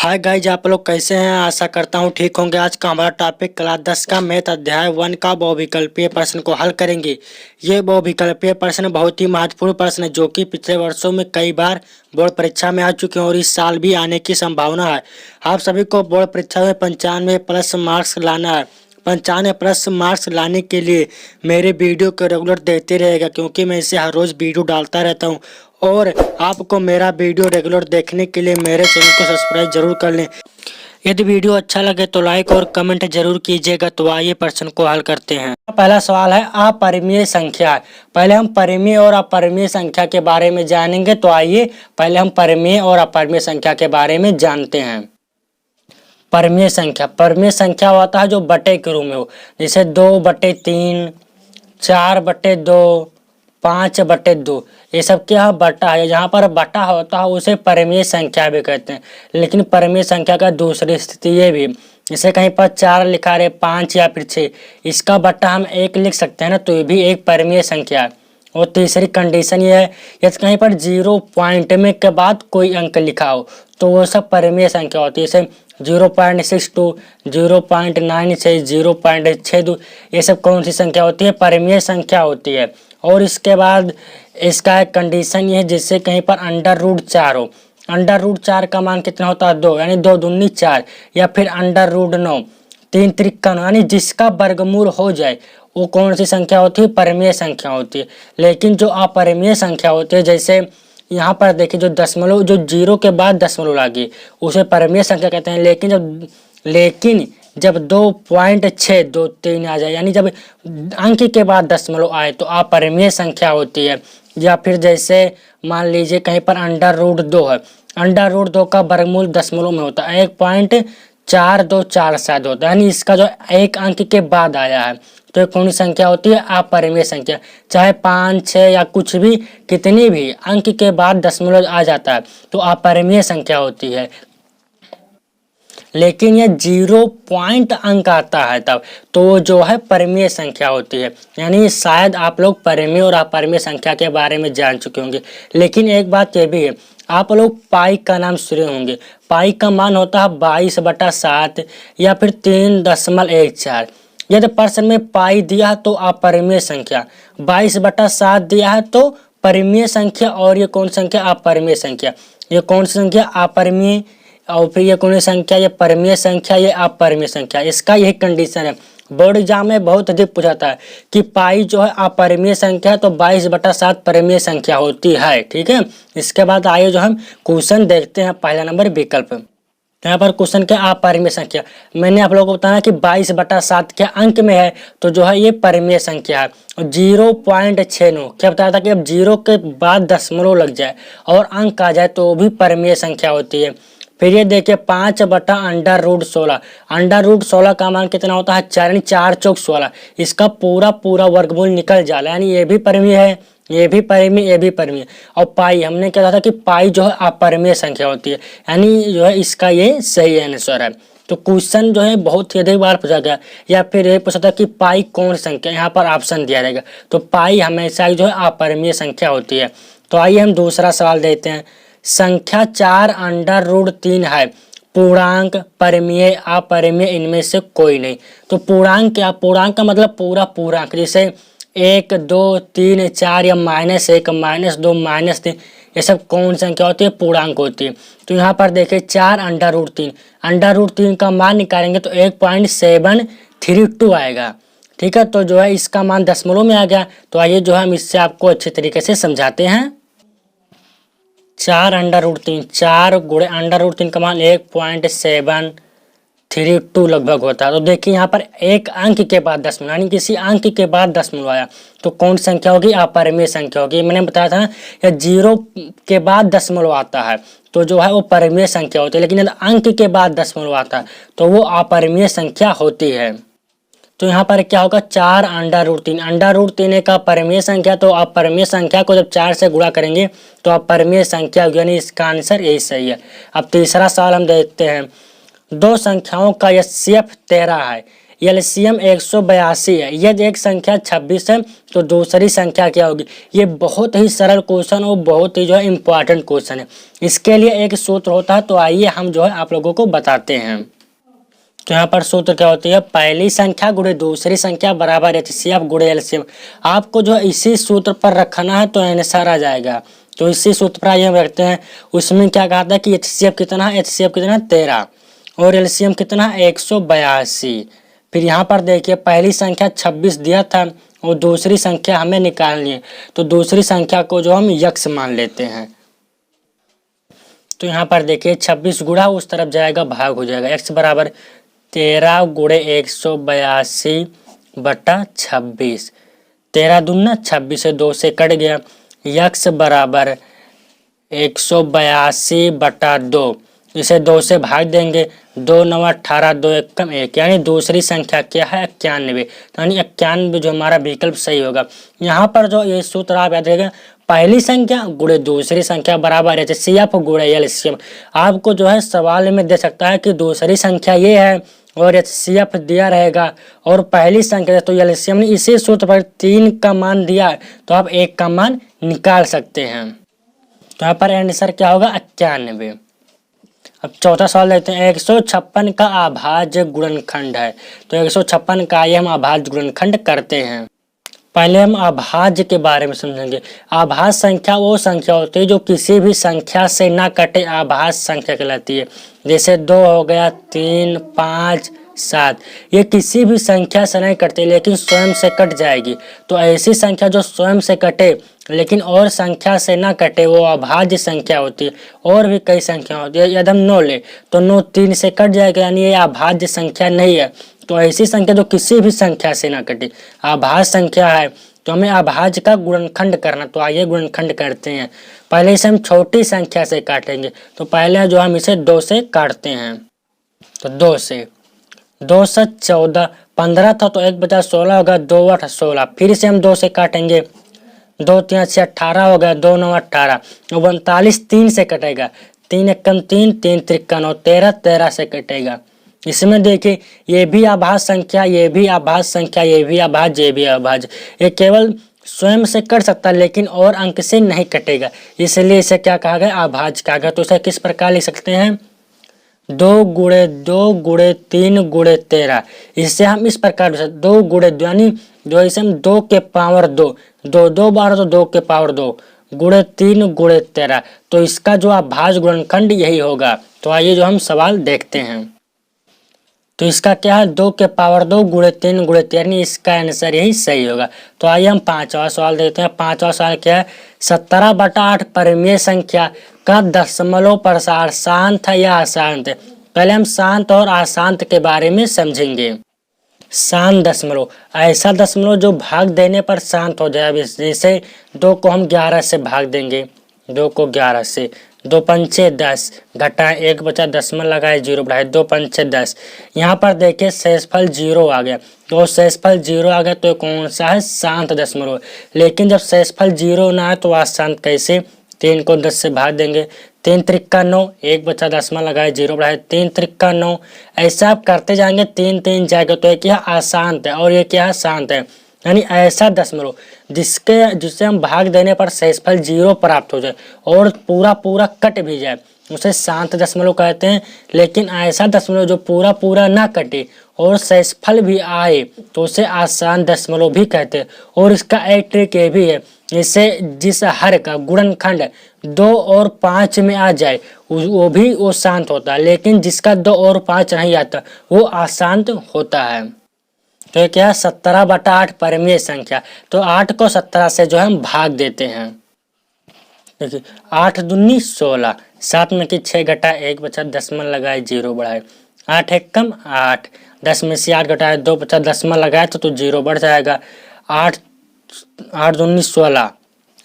Hi guys, आप लोग कैसे हैं। आशा करता हूँ ठीक होंगे। आज का हमारा टॉपिक क्लास 10 का मैथ अध्याय 1 का बहुविकल्पीय प्रश्न को हल करेंगे। ये बहुविकल्पीय प्रश्न बहुत ही महत्वपूर्ण प्रश्न है जो कि पिछले वर्षों में कई बार बोर्ड परीक्षा में आ चुके हैं और इस साल भी आने की संभावना है। आप सभी को बोर्ड परीक्षा में 95 प्लस मार्क्स लाना है। 95 प्लस मार्क्स लाने के लिए मेरे वीडियो को रेगुलर देखते रहेगा, क्योंकि मैं इसे हर रोज़ वीडियो डालता रहता हूँ। और आपको मेरा वीडियो रेगुलर देखने के लिए मेरे चैनल को सब्सक्राइब जरूर कर लें। यदि वीडियो अच्छा लगे तो लाइक और कमेंट जरूर कीजिएगा। तो आइए प्रश्न को हल करते हैं। पहला सवाल है अपरिमेय संख्या। पहले हम परिमेय और अपरिमेय संख्या के बारे में जानेंगे। तो आइए पहले हम परिमेय और अपरिमेय संख्या के बारे में जानते हैं। परिमेय संख्या होता है जो बटे के रूप में हो, जैसे 2/3, 4/2, 5/2। ये सब क्या बटा है। जहाँ पर बटा होता है उसे परिमेय संख्या भी कहते हैं। लेकिन परिमेय संख्या का दूसरी स्थिति ये भी, जैसे कहीं पर 4 लिखा रहे, 5 या फिर 6, इसका बटा हम 1 लिख सकते हैं ना, तो ये भी एक परिमेय संख्या है। और तीसरी कंडीशन ये है, यदि कहीं पर 0 पॉइंट में के बाद कोई अंक लिखा हो तो वो सब परिमेय संख्या होती है। जैसे 0.62, 0.96, 0.62, ये सब कौन सी संख्या होती है, परिमेय संख्या होती है। और इसके बाद इसका एक कंडीशन ये है, जिससे कहीं पर √4 हो। √4 का मान कितना होता है, 2, यानी 2 दूनी 4, या फिर √9, 3 त्रिक 9, यानी जिसका वर्गमूल हो जाए वो कौन सी संख्या होती है, परिमेय संख्या होती है। लेकिन जो अपरिमेय संख्या होती है, जैसे यहाँ पर देखिए जो दशमलव, जो 0 के बाद दशमलव लगी उसे परिमेय संख्या कहते हैं। लेकिन जब 2.623 आ जाए, यानी जब अंक के बाद दशमलव आए तो अपरिमेय संख्या होती है। या फिर जैसे मान लीजिए कहीं पर √2 है, √2 का वर्गमूल दशमलव में होता है, 1.424 शायद होता है, यानी इसका जो एक अंक के बाद आया है तो ये कौन सी संख्या होती है, अपरिमेय संख्या। चाहे 5, 6 या कुछ भी, कितनी भी अंक के बाद दशमलव आ जाता है तो अपरिमेय संख्या होती है। लेकिन ये 0 पॉइंट अंक आता है तब तो जो है परिमेय संख्या होती है। यानी शायद आप लोग परिमेय और अपरिमेय संख्या के बारे में जान चुके होंगे। लेकिन एक बात ये भी है, आप लोग पाई का नाम सुने होंगे। पाई का मान होता है 22/7 या फिर 3.14। यदि प्रश्न में पाई दिया है तो अपरिमेय संख्या, 22/7 दिया है तो परिमेय संख्या, और ये कौन संख्या, अपरिमेय संख्या। ये कौन सी संख्या, अपरिमेय, और फिर ये कौन सी संख्या, ये परिमेय संख्या, ये अपरिमेय संख्या। इसका यही कंडीशन है। बोर्ड एग्जाम में बहुत अधिक पूछाता है कि पाई जो है अपरिमेय संख्या है तो 22/7 परिमेय संख्या होती है। ठीक है, इसके बाद आइए जो हम क्वेश्चन देखते हैं। पहला नंबर विकल्प, तो यहाँ पर क्वेश्चन क्या, अपरिमेय संख्या। मैंने आप लोगों को बताया कि 22/7 के अंक में है तो जो है ये परिमेय संख्या है। 0.69 क्या बताया था कि अब 0 के बाद दशमलव लग जाए और अंक आ जाए तो वो भी परिमेय संख्या होती है। फिर ये देखिए 5/√16, √16 का मान कितना होता है, 4, यानी 4 चौक 16। इसका पूरा वर्गमूल निकल जाला, यानी ये भी परिमेय है, ये भी परिमेय, ये भी परिमेय। और पाई हमने क्या था कि पाई जो है अपरिमेय संख्या होती है, यानी जो है इसका ये सही आंसर है। तो क्वेश्चन जो है बहुत ही अधिक बार पूछा गया। या फिर ये पूछा था कि पाई कौन संख्या, यहाँ पर ऑप्शन दिया रहेगा। तो पाई हमेशा जो है अपरिमेय संख्या होती है। तो आइए हम दूसरा सवाल देखते हैं। संख्या 4√3 है, पूर्णांक, परिमेय, अपरिमेय, इनमें से कोई नहीं। तो पूर्णांक क्या, पूर्णांक का मतलब पूरा पूर्णांक, जैसे 1, 2, 3, 4 या -1, -2, -3, ये सब कौन संख्या होती है, पूर्णांक होती है। तो यहाँ पर देखिए 4√3 का मान निकालेंगे तो 1.732 आएगा। ठीक है, तो जो है इसका मान दशमलव में आ गया। तो आइए जो है हम इससे आपको अच्छे तरीके से समझाते हैं। 4√3, 4 गुणे √3 का मान 1.732 लगभग होता है। तो देखिए यहाँ पर एक अंक के बाद दशमलव, यानी किसी अंक के बाद दशमलव आया तो कौन संख्या होगी, अपरिमेय संख्या होगी। मैंने बताया था ना, या 0 के बाद दशमलव आता है तो जो है वो परिमेय संख्या होती है। लेकिन यदि अंक के बाद दशमलव आता है तो वो अपरिमेय संख्या होती है। तो यहाँ पर क्या होगा, 4√3 एक अपरिमेय संख्या, तो अपरिमेय संख्या को जब 4 से गुणा करेंगे तो अपरिमेय संख्या होगी, यानी इसका आंसर यही सही है। अब तीसरा सवाल हम देखते हैं। दो संख्याओं का HCF 13 है, एलसीएम 182 है। यदि एक संख्या 26 है तो दूसरी संख्या क्या होगी। ये बहुत ही सरल क्वेश्चन और बहुत ही जो है इम्पोर्टेंट क्वेश्चन है। इसके लिए एक सूत्र होता है, तो आइए हम जो है आप लोगों को बताते हैं। तो यहाँ पर सूत्र क्या होती है, पहली संख्या गुणे दूसरी संख्या बराबर एचसीएफ गुणे एलसीएम। आपको जो है इसी सूत्र पर रखना है तो आंसर आ जाएगा। तो इसी सूत्र पर आइए हम रखते हैं। उसमें क्या कहा था कि एचसीएफ कितना है, एचसीएफ कितना 13 और एलसीएम कितना 182। फिर यहाँ पर देखिए पहली संख्या 26 दिया था और दूसरी संख्या हमें निकालनी है, तो दूसरी संख्या को जो हम यक्स मान लेते हैं। तो यहाँ पर देखिए 26 गुणा उस तरफ जाएगा, भाग हो जाएगा। x बराबर 13 गुणे 182 बटा 26। 13 दूना 26 से 2 से कट गया। x बराबर 182 बटा 2, इसे 2 से भाग देंगे। 2 9 18, 2 1 1, यानी दूसरी संख्या क्या है 91। यानी 91 जो हमारा विकल्प सही होगा। यहाँ पर जो ये सूत्र आप याद रखिएगा, पहली संख्या गुणे दूसरी संख्या बराबर एचसीएफ गुणे एलसीएम। आपको जो है सवाल में दे सकता है कि दूसरी संख्या ये है और एचसीएफ दिया रहेगा और पहली संख्या तो एलसीएम ने इसी सूत्र पर 3 का मान दिया तो आप 1 का मान निकाल सकते हैं। तो यहाँ पर आंसर क्या होगा 91। अब चौथा सवाल देखते हैं। 156 का अभाज्य गुणनखंड है। तो 156 का ये हम अभाज्य गुणनखंड करते हैं। पहले हम अभाज्य के बारे में समझेंगे। अभाज्य संख्या वो संख्या होती है जो किसी भी संख्या से ना कटे, अभाज्य संख्या कहलाती है। जैसे 2 हो गया, 3 5 7, ये किसी भी संख्या से नहीं कटती लेकिन स्वयं से कट जाएगी। तो ऐसी संख्या जो स्वयं से कटे लेकिन और संख्या से ना कटे वो अभाज्य संख्या होती है। और भी कई संख्या होती है। यदि हम 9 ले तो 9 3 से कट जाएगा, यानी ये अभाज्य संख्या नहीं है। तो ऐसी संख्या जो किसी भी संख्या से ना कटे अभाज्य संख्या है। तो हमें अभाज्य का गुणनखंड करना, तो आइए गुणनखंड करते हैं। पहले इसे हम छोटी संख्या से काटेंगे। तो पहले जो हम इसे 2 से काटते हैं। तो 2 से 14 15 था तो 1 बचा 16 होगा, 2 8 16। फिर इसे हम 2 से काटेंगे। 2 3 6 18 हो गया, 2 9 18। 39 3 से कटेगा। 3 1 3, 3 3 9, 13 13 से कटेगा। इसमें देखिए ये भी अभाज्य संख्या, ये भी अभाज्य संख्या, ये भी अभाज्य, ये भी अभाज्य। ये केवल स्वयं से कट सकता है लेकिन और अंक से नहीं कटेगा, इसलिए इसे क्या कहा गया अभाज्य कहा गया। तो इसे किस प्रकार लिख सकते हैं 2 गुणे 2 गुणे 3 गुणे 13। इससे हम इस प्रकार 2 गुणे 2 यानी जो इसे हम 2 के पावर 2, 2 2 12 तो 2 के पावर 2 गुणे 3 गुणे 13। तो इसका जो अभाज्य गुणनखंड यही होगा। तो आइए जो हम सवाल देखते हैं। तो इसका क्या है 2 के पावर 2 गुणे 3 गुणे 13, इसका आंसर यही सही होगा। तो आइए हम 5वां सवाल देखते हैं। 5वां सवाल क्या है 17/8 परिमेय संख्या का दशमलव प्रसार शांत है या अशांत है। पहले हम शांत और अशांत के बारे में समझेंगे। शांत दशमलव ऐसा दशमलव जो भाग देने पर शांत हो जाए। जैसे 2 को हम 11 से भाग देंगे, 2 को 11 से, 2 पंचे 10, घटाए 1 बचा, दशमलव लगाए 0 बढ़ाए, 2 पंचे 10। यहाँ पर देखिए शेषफल 0 आ गया। तो शेषफल 0 आ गया तो कौन सा है शांत दशमलव। लेकिन जब शेषफल 0 ना है तो अशांत कैसे। 3 को 10 से भाग देंगे, 3 3 9, 1 बचा, दशमलव लगाए 0 बढ़ाए, 3 3 9। ऐसा आप करते जाएंगे, 3 3 जाएगा तो ये क्या अशांत है और ये क्या है शांत है। यानी ऐसा दशमलव जिससे हम भाग देने पर शेषफल 0 प्राप्त हो जाए और पूरा पूरा कट भी जाए उसे शांत दशमलव कहते हैं। लेकिन ऐसा दशमलव जो पूरा पूरा ना कटे और शेषफल भी आए तो उसे अशांत दशमलव भी कहते हैं। और इसका एक ट्रिक ये भी है, इससे जिस हर का गुणनखंड 2 और 5 में आ जाए वो शांत होता है, लेकिन जिसका 2 और 5 नहीं आता वो अशांत होता है। तो ये क्या है 17/8 परिमेय संख्या। तो 8 को 17 से जो है हम भाग देते हैं। देखिए 8 दूनी 16, 7 में की 6 घटाए 1 बचा, दशमलव लगाए 0 बढ़ाए, 8 1 कम 8, 10 में से 8 घटाए 2 बचा, दशमलव लगाए तो 0 बढ़ जाएगा। 8 दूनी 16,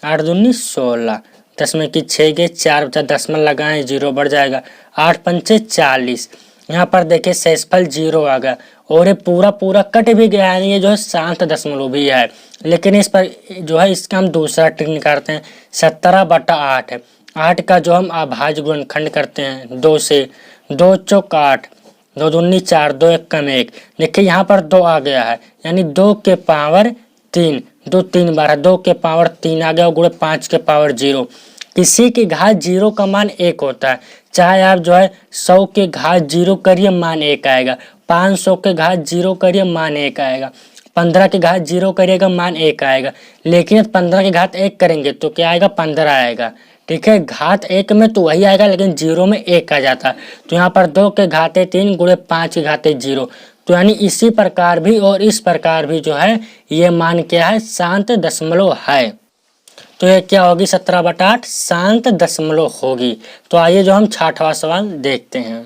8 दूनी 16, 10 में की 6 गए 4 बचा, दशमलव लगाए 0 बढ़ जाएगा। 8 पंचे 40। यहाँ पर देखिए शेषफल 0 आ गया और ये पूरा पूरा कट भी गया है। ये जो है शांत दशमलव भी है। लेकिन इस पर जो है इसका हम दूसरा ट्रिक निकालते हैं। 17/8 है। 8 का जो हम अभाज्य गुणनखंड करते हैं 2 से, 2 चौक 8, 2 दूनी 4, 2 एक कम 1। देखिए यहाँ पर 2 आ गया है, यानी 2 के पावर 3, 2 3 बार है, 2 के पावर 3 आ गया और गुणे 5 के पावर 0। किसी की घात 0 का मान 1 होता है, चाहे आप जो है 100 के घात 0 करिए मान 1 आएगा, 500 के घात 0 करिए मान 1 आएगा, 15 के घात 0 करिएगा मान 1 आएगा। लेकिन 15 के घात 1 करेंगे तो क्या आएगा, 15 आएगा। ठीक है, घात 1 में तो वही आएगा, लेकिन 0 में 1 आ जाता है। तो यहाँ पर 2 के घाते 3 गुणे 5 के घाते 0। तो यानी इसी प्रकार भी और इस प्रकार भी जो है ये मान क्या है, शांत दशमलव है। तो ये क्या होगी, 17/8 शांत दशमलव होगी। तो आइए जो हम 6वां सवाल देखते हैं।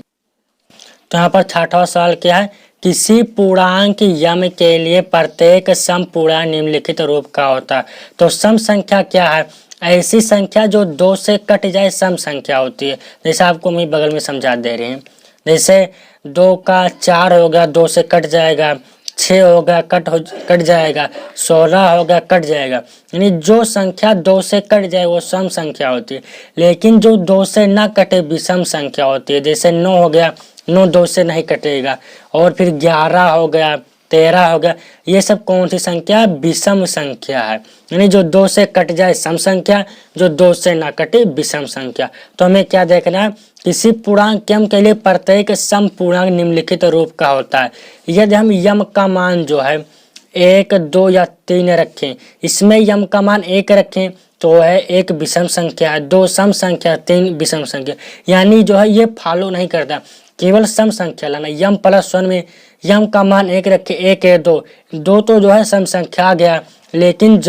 तो यहाँ पर 6वां सवाल क्या है, किसी पूर्णांक यम के लिए प्रत्येक सम पूर्णांक निम्नलिखित रूप का होता है। तो सम संख्या क्या है, ऐसी संख्या जो 2 से कट जाए सम संख्या होती है। जैसे आपको मैं बगल में समझा दे रही हूँ, जैसे 2 का 4 हो गया, 2 से कट जाएगा, 6 हो गया कट जाएगा, 16 हो गया कट जाएगा। यानी जो संख्या 2 से कट जाए वो सम संख्या होती है। लेकिन जो 2 से ना कटे विषम संख्या होती है। जैसे 9 हो गया, 9 2 से नहीं कटेगा। और फिर 11 हो गया, 13 हो गया, ये सब कौन सी संख्या है, विषम संख्या है। यानी जो 2 से कट जाए सम संख्या, जो 2 से ना कटे विषम संख्या। तो हमें क्या देखना है, किसी पूर्णांक यम के लिए प्रत्येक सम पूर्णांक निम्नलिखित रूप का होता है। यदि हम यम का मान जो है 1, 2 या 3 रखें, इसमें यम का मान 1 रखें तो है एक विषम संख्या है, 2 सम संख्या, 3 विषम संख्या। यानी जो है ये फॉलो नहीं करता, केवल सम संख्या लाना। यम प्लस 1 में यम का मान 1 रखे, 1 है 2 तो जो है सम संख्या आ गया। लेकिन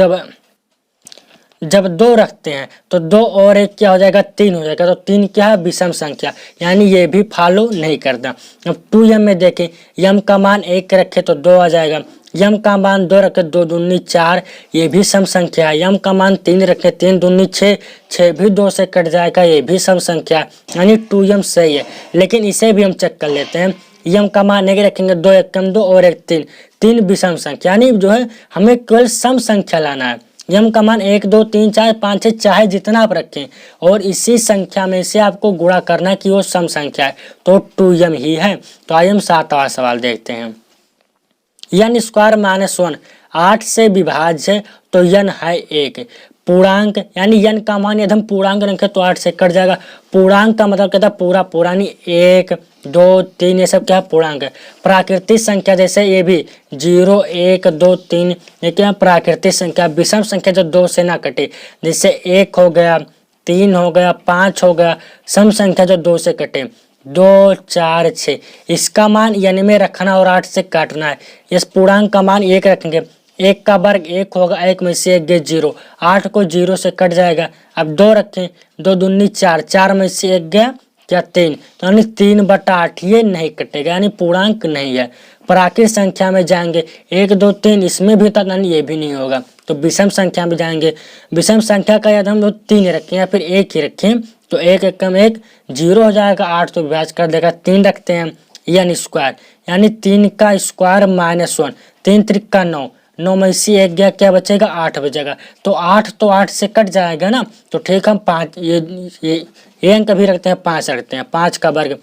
जब 2 रखते हैं तो 2 और 1 क्या हो जाएगा, 3 हो जाएगा। तो 3 क्या है, विषम संख्या, यानी ये भी फॉलो नहीं करता। अब 2m में देखें, यम का मान 1 रखे तो 2 आ जाएगा, यम का मान 2 रखे 2 दूनी 4, ये भी सम संख्या है। यम का मान 3 रखे, 3 दूनी 6, 6 भी 2 से कट जाएगा, ये भी सम संख्या है, यानी 2m सही है। लेकिन इसे भी हम चेक कर लेते हैं, यम का मान 1 रखेंगे, 2 1 कम 2 और 1 3, 3 विषम संख्या। यानी जो है हमें केवल सम संख्या लाना है। यम का मान 1 2 3 4 5 6 चाहे जितना आप रखें, और इसी संख्या में से आपको गुणा करना है कि वो सम संख्या है, तो 2m ही है। तो आइए हम 7वां सवाल देखते हैं। n स्क्वायर माइनस 1 8 से विभाज्य है तो n है 1। पूर्णांक यानी n का मान यदि हम पूर्णांक रखें तो 8 से कट जाएगा। पूर्णांक का मतलब कहता है पूरा यानी 1 2 3 ये सब क्या है, पूर्णांक है। प्राकृतिक संख्या जैसे ये भी 0 1 2 3 ये क्या प्राकृतिक संख्या। विषम संख्या जो 2 से ना कटे, जैसे 1 हो गया, 3 हो गया, 5 हो गया। सम संख्या जो 2 से कटे, 2 4 6, इसका मान n में रखना और 8 से काटना है। इस पूर्णांक का मान 1 रखेंगे, 1 का वर्ग 1 होगा, 1 में से 1 गए 0, 8 को 0 से कट जाएगा। अब 2 रखें, 2 दूनी 4, 4 में से 1 गया क्या 3, तो यानी 3/8 ये नहीं कटेगा, यानी पूर्णांक नहीं है। प्राकृतिक संख्या में जाएंगे 1 2 3, इसमें भी था, यानी ये भी नहीं होगा। तो विषम संख्या में जाएंगे, विषम संख्या का यदि हम 3 रखें या फिर 1 ही रखें तो 1 1 कम 1 0 हो जाएगा, 8 तो विभाज्य कर देगा। 3 रखते हैं n स्क्वायर, यानी 3 का स्क्वायर माइनस 1, 3 3 का 9, 9 में से 1 गया क्या बचेगा, 8 बचेगा। तो 8 तो 8 से कट जाएगा ना, तो ठीक हम 5 ये अंक भी रखते हैं, 5 रखते हैं। 5 का वर्ग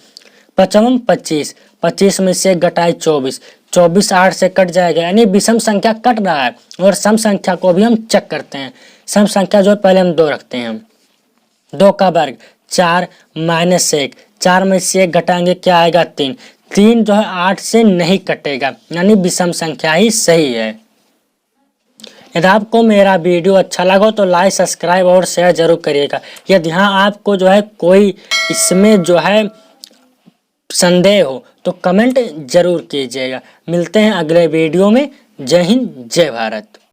5 25, 25 में से 1 घटाए 24, 24 8 से कट जाएगा, यानी विषम संख्या कट रहा है। और सम संख्या को भी हम चेक करते हैं। सम संख्या जो पहले हम 2 रखते हैं, 2 का वर्ग 4 माइनस 1, 4 में से 1 घटाएंगे क्या आएगा 3, 3 जो है 8 से नहीं कटेगा, यानी विषम संख्या ही सही है। यदि आपको मेरा वीडियो अच्छा लगा तो लाइक सब्सक्राइब और शेयर जरूर करिएगा। यदि यहाँ आपको जो है कोई इसमें जो है संदेह हो तो कमेंट जरूर कीजिएगा। मिलते हैं अगले वीडियो में। जय हिंद, जय भारत।